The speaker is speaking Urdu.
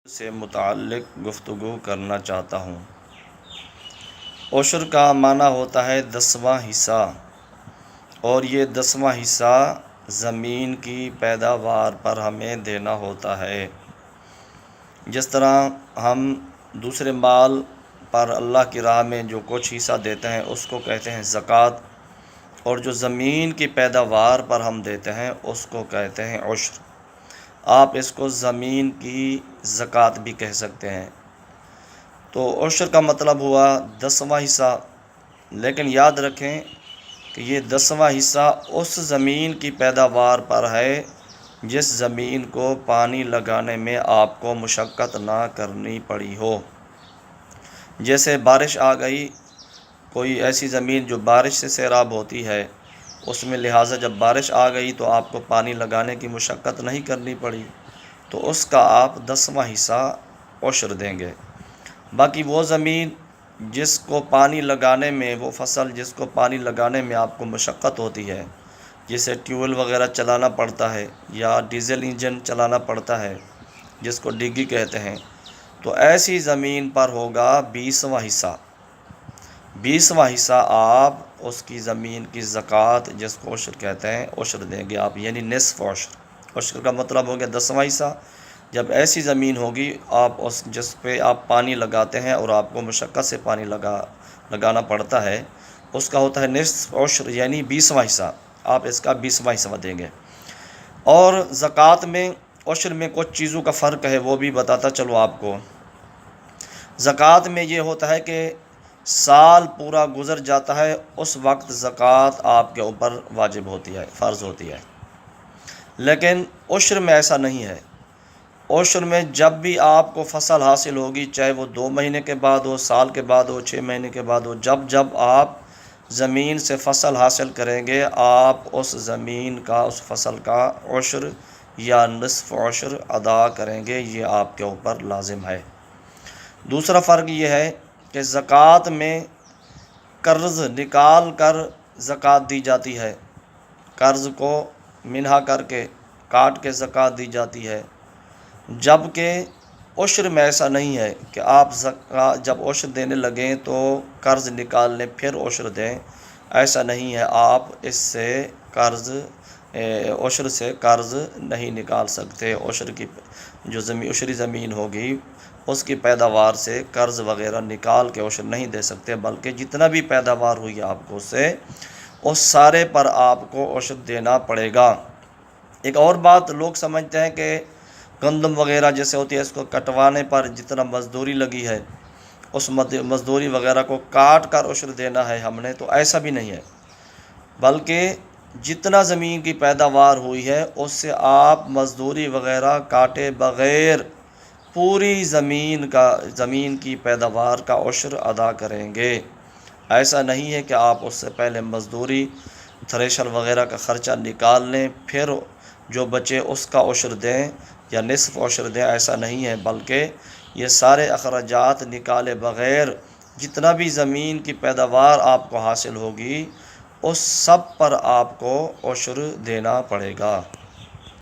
سے متعلق گفتگو کرنا چاہتا ہوں۔ عشر کا معنی ہوتا ہے 10واں حصہ، اور یہ 10واں حصہ زمین کی پیداوار پر ہمیں دینا ہوتا ہے۔ جس طرح ہم دوسرے مال پر اللہ کی راہ میں جو کچھ حصہ دیتے ہیں اس کو کہتے ہیں زکوٰۃ، اور جو زمین کی پیداوار پر ہم دیتے ہیں اس کو کہتے ہیں عشر۔ آپ اس کو زمین کی زکوٰۃ بھی کہہ سکتے ہیں۔ تو عشر کا مطلب ہوا 10واں حصہ، لیکن یاد رکھیں کہ یہ 10واں حصہ اس زمین کی پیداوار پر ہے جس زمین کو پانی لگانے میں آپ کو مشقت نہ کرنی پڑی ہو۔ جیسے بارش آ گئی، کوئی ایسی زمین جو بارش سے سیراب ہوتی ہے، اس میں لہٰذا جب بارش آ گئی تو آپ کو پانی لگانے کی مشقت نہیں کرنی پڑی، تو اس کا آپ 10واں حصہ عشر دیں گے۔ باقی وہ زمین جس کو پانی لگانے میں، وہ فصل جس کو پانی لگانے میں آپ کو مشقت ہوتی ہے، جسے ٹیوب ویل وغیرہ چلانا پڑتا ہے یا ڈیزل انجن چلانا پڑتا ہے جس کو ڈگی کہتے ہیں، تو ایسی زمین پر ہوگا 20واں حصہ۔ 20واں حصہ آپ اس کی زمین کی زکوٰۃ جس کو عشر کہتے ہیں عشر دیں گے آپ، یعنی نصف عشر۔ عشر کا مطلب ہو گیا 10واں حصہ۔ جب ایسی زمین ہوگی آپ جس پہ آپ پانی لگاتے ہیں اور آپ کو مشقت سے پانی لگانا پڑتا ہے، اس کا ہوتا ہے نصف عشر، یعنی 20واں حصہ۔ آپ اس کا 20واں حصہ دیں گے۔ اور زکوٰۃ میں عشر میں کچھ چیزوں کا فرق ہے، وہ بھی بتاتا چلو آپ کو۔ زکوٰۃ میں یہ ہوتا ہے کہ سال پورا گزر جاتا ہے، اس وقت زکوٰۃ آپ کے اوپر واجب ہوتی ہے، فرض ہوتی ہے۔ لیکن عشر میں ایسا نہیں ہے۔ عشر میں جب بھی آپ کو فصل حاصل ہوگی، چاہے وہ 2 مہینے کے بعد ہو، سال کے بعد ہو، 6 مہینے کے بعد ہو، جب آپ زمین سے فصل حاصل کریں گے، آپ اس زمین کا، اس فصل کا عشر یا نصف عشر ادا کریں گے، یہ آپ کے اوپر لازم ہے۔ دوسرا فرق یہ ہے کہ زکوٰۃ میں قرض نکال کر زکوٰۃ دی جاتی ہے، قرض کو منہا کر کے کاٹ کے زکوٰۃ دی جاتی ہے، جبکہ عشر میں ایسا نہیں ہے کہ آپ جب عشر دینے لگیں تو قرض نکال لیں پھر عشر دیں، ایسا نہیں ہے۔ آپ اس سے عشر سے قرض نہیں نکال سکتے۔ عشر کی جو عشری زمین ہوگی اس کی پیداوار سے قرض وغیرہ نکال کے عشر نہیں دے سکتے، بلکہ جتنا بھی پیداوار ہوئی آپ کو اس سارے پر آپ کو عشر دینا پڑے گا۔ ایک اور بات لوگ سمجھتے ہیں کہ گندم وغیرہ جیسے ہوتی ہے، اس کو کٹوانے پر جتنا مزدوری لگی ہے اس مزدوری وغیرہ کو کاٹ کر عشر دینا ہے ہم نے، تو ایسا بھی نہیں ہے، بلکہ جتنا زمین کی پیداوار ہوئی ہے اس سے آپ مزدوری وغیرہ کاٹے بغیر پوری زمین کی پیداوار کا عشر ادا کریں گے۔ ایسا نہیں ہے کہ آپ اس سے پہلے مزدوری، تھریشر وغیرہ کا خرچہ نکال لیں پھر جو بچے اس کا عشر دیں یا نصف عشر دیں، ایسا نہیں ہے، بلکہ یہ سارے اخراجات نکالے بغیر جتنا بھی زمین کی پیداوار آپ کو حاصل ہوگی اس سب پر آپ کو عشر دینا پڑے گا۔